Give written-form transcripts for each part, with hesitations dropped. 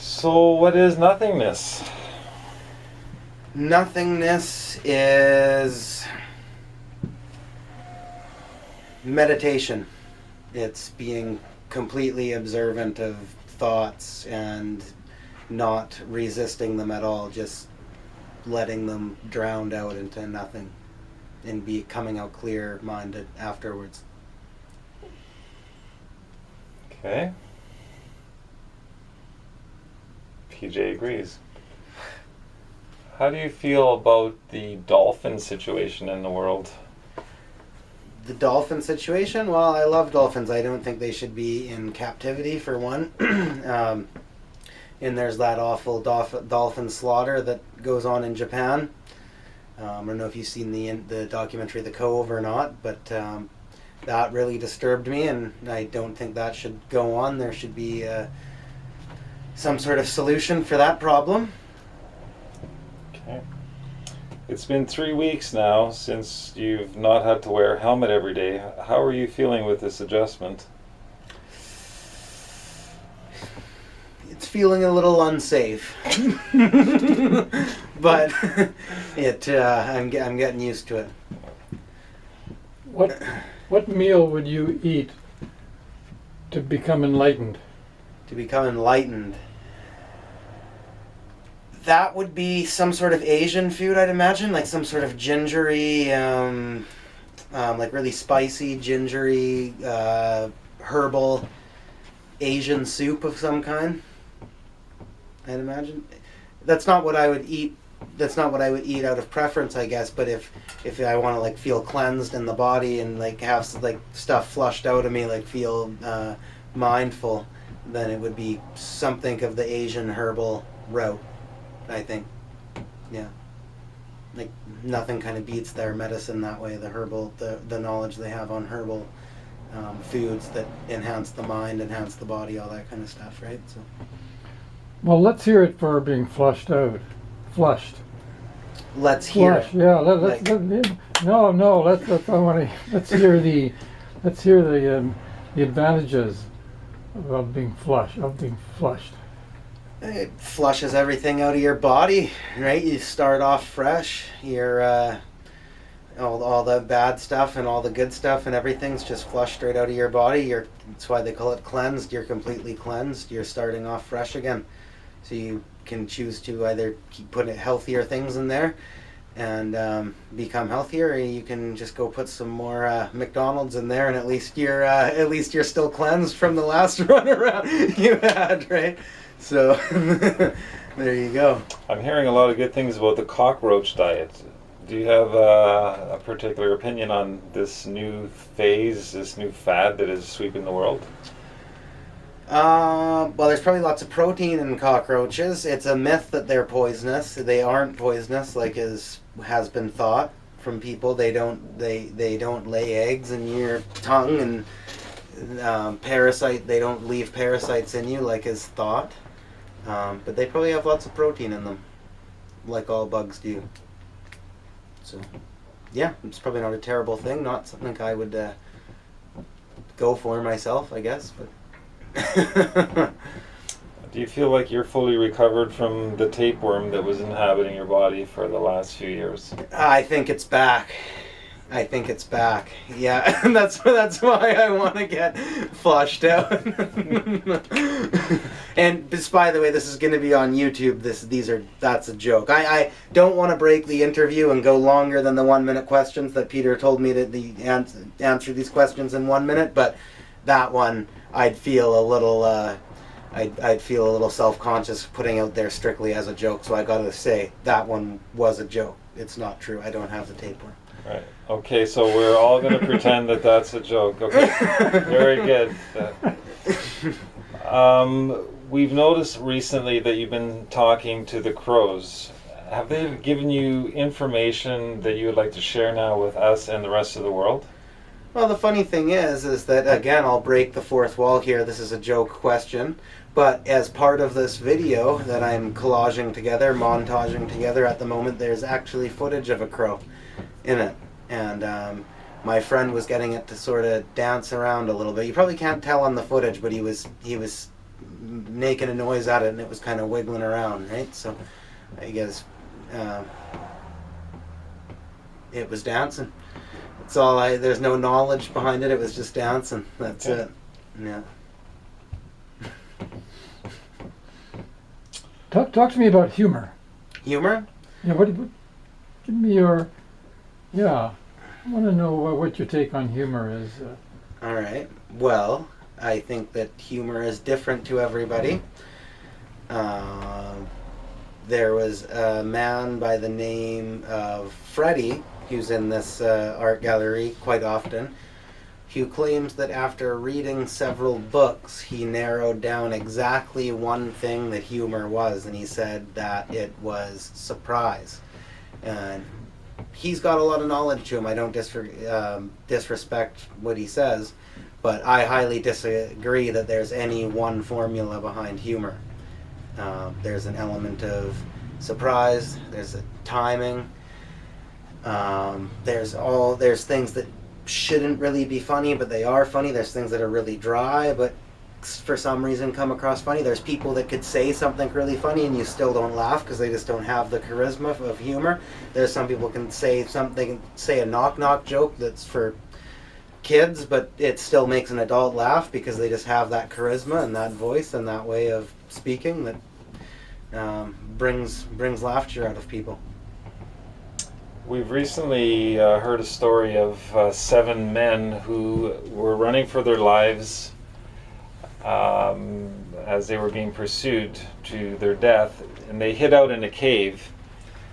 So, what is nothingness? Nothingness is meditation. It's being completely observant of thoughts and not resisting them at all, just letting them drown out into nothing and be coming out clear-minded afterwards. Okay. PJ agrees. How do you feel about the dolphin situation in the world? The dolphin situation? Well, I love dolphins. I don't think they should be in captivity, for one. And there's that awful dolphin slaughter that goes on in Japan. I don't know if you've seen the documentary The Cove or not, but that really disturbed me, and I don't think that should go on. There should be some sort of solution for that problem. Okay. It's been 3 weeks now since you've not had to wear a helmet every day. How are you feeling with this adjustment? It's feeling a little unsafe, but I'm getting used to it. What meal would you eat to become enlightened? To become enlightened, that would be some sort of Asian food, I'd imagine, like some sort of gingery, like really spicy, gingery, herbal Asian soup of some kind. I'd imagine. That's not what I would eat. That's not what I would eat out of preference, I guess. But if I want to like feel cleansed in the body and like have like stuff flushed out of me, like feel mindful, then it would be something of the Asian herbal route, I think. Yeah. Like nothing kind of beats their medicine that way. The herbal, the knowledge they have on herbal foods that enhance the mind, enhance the body, all that kind of stuff, right? So. Well, let's hear it for being flushed out. Flushed. Let's hear Flush. it. Yeah. Like- No. Let's hear the advantages of being flushed. It flushes everything out of your body, right? You start off fresh. You're all the bad stuff and all the good stuff and everything's just flushed straight out of your body. That's why they call it cleansed. You're completely cleansed. You're starting off fresh again. So you can choose to either keep putting healthier things in there and become healthier, or you can just go put some more McDonald's in there, and at least you're still cleansed from the last run around you had, right? So there you go. I'm hearing a lot of good things about the cockroach diet. Do you have a particular opinion on this new phase, this new fad that is sweeping the world? Well, there's probably lots of protein in cockroaches. It's a myth that they're poisonous. They aren't poisonous, like has been thought from people. They don't lay eggs in your tongue, and parasite. They don't leave parasites in you, like is thought. But they probably have lots of protein in them, like all bugs do. So, yeah, it's probably not a terrible thing. Not something I would go for myself, I guess, but. Do you feel like you're fully recovered from the tapeworm that was inhabiting your body for the last few years? I think it's back. Yeah, and that's why I want to get flushed out. And by the way, this is going to be on YouTube. That's a joke. I don't want to break the interview and go longer than the 1 minute questions that Peter told me to answer these questions in 1 minute. But that one, I'd feel a little. I'd feel a little self-conscious putting out there strictly as a joke. So I got to say that one was a joke. It's not true. I don't have the tapeworm. Right. Okay, so we're all going to pretend that that's a joke. Okay. Very good. We've noticed recently that you've been talking to the crows. Have they given you information that you would like to share now with us and the rest of the world? Well, the funny thing is that, again, I'll break the fourth wall here. This is a joke question. But as part of this video that I'm montaging together at the moment, there's actually footage of a crow in it. And my friend was getting it to sort of dance around a little bit. You probably can't tell on the footage, but he was making a noise at it, and it was kind of wiggling around, right? So I guess it was dancing. That's all. There's no knowledge behind it. It was just dancing. That's Okay. it. Yeah. Talk to me about humor. Humor? Yeah, give me your, yeah, I want to know what your take on humor is. All right. Well, I think that humor is different to everybody. There was a man by the name of Freddie, who's in this art gallery quite often, who claims that after reading several books, he narrowed down exactly one thing that humor was, and he said that it was surprise. And he's got a lot of knowledge to him. I don't disrespect what he says, but I highly disagree that there's any one formula behind humor. There's an element of surprise. There's a timing. There's things that shouldn't really be funny, but they are funny. There's things that are really dry, but for some reason come across funny. There's people that could say something really funny and you still don't laugh because they just don't have the charisma of humor. There's some people can say something, say a knock joke that's for kids, but it still makes an adult laugh because they just have that charisma and that voice and that way of speaking that brings laughter out of people. We've recently heard a story of 7 men who were running for their lives as they were being pursued to their death, and they hid out in a cave.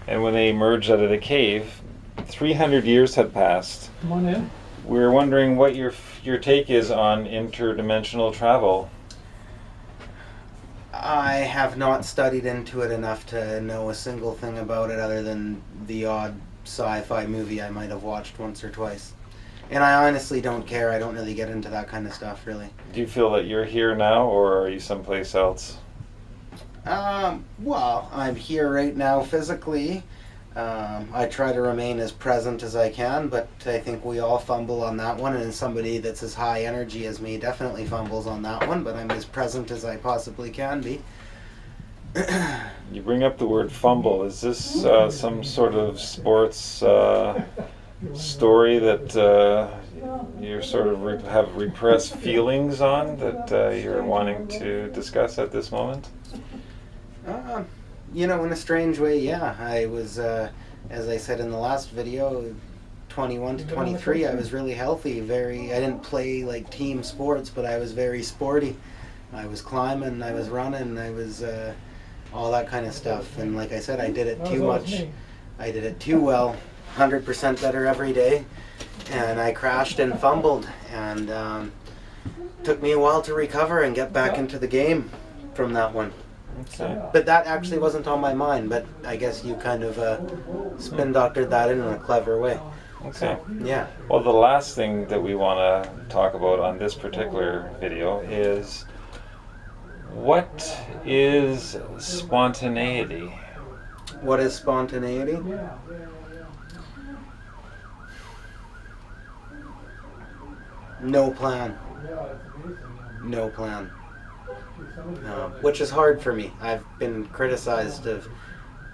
And when they emerged out of the cave, 300 years had passed. Come on in. We were wondering what your take is on interdimensional travel. I have not studied into it enough to know a single thing about it other than the odd sci-fi movie I might have watched once or twice. And I honestly don't care. I don't really get into that kind of stuff, really. Do you feel that you're here now, or are you someplace else? Well, I'm here right now physically. I try to remain as present as I can, but I think we all fumble on that one, and somebody that's as high energy as me definitely fumbles on that one, but I'm as present as I possibly can be. You bring up the word fumble. Is this some sort of sports story that you sort of have repressed feelings on that you're wanting to discuss at this moment? In a strange way, yeah. I was, as I said in the last video, 21 to 23, I was really healthy. I didn't play like team sports, but I was very sporty. I was climbing, I was running, I was all that kind of stuff. And like I said, I did it too much. I did it too well, 100% better every day. And I crashed and fumbled, and took me a while to recover and get back into the game from that one. Okay. But that actually wasn't on my mind, but I guess you kind of spin doctored that in a clever way. Okay. Yeah. Well, the last thing that we want to talk about on this particular video is what is spontaneity? What is spontaneity? No plan. No plan. Which is hard for me. I've been criticized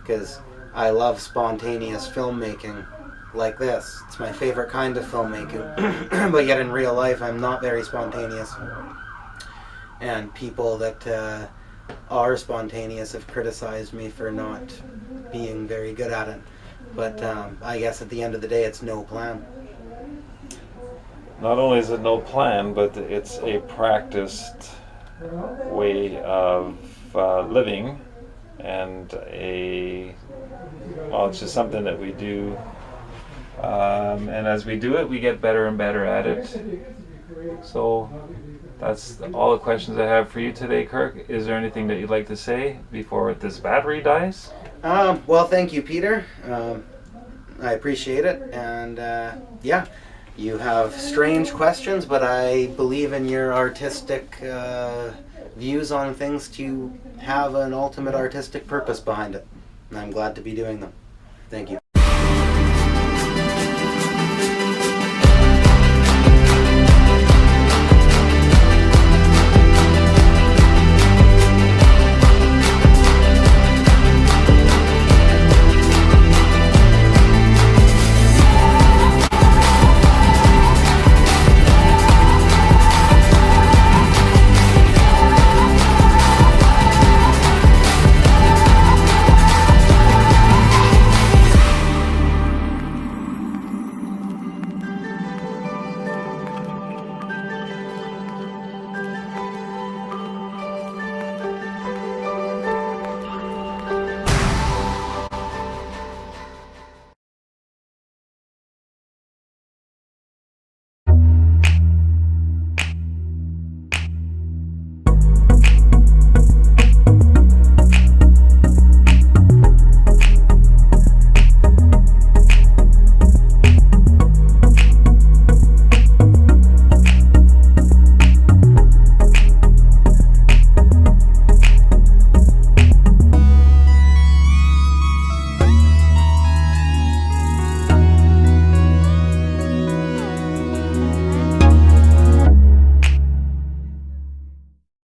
because I love spontaneous filmmaking like this. It's my favorite kind of filmmaking. But yet in real life, I'm not very spontaneous. And people that are spontaneous have criticized me for not being very good at it. But I guess at the end of the day, it's no plan. Not only is it no plan, but it's a practiced way of living, and it's just something that we do, and as we do it, we get better and better at it. So that's all the questions I have for you today, Kirk. Is there anything that you'd like to say before this battery dies? Well, thank you, Peter. I appreciate it, and yeah. You have strange questions, but I believe in your artistic views on things to have an ultimate artistic purpose behind it. And I'm glad to be doing them. Thank you.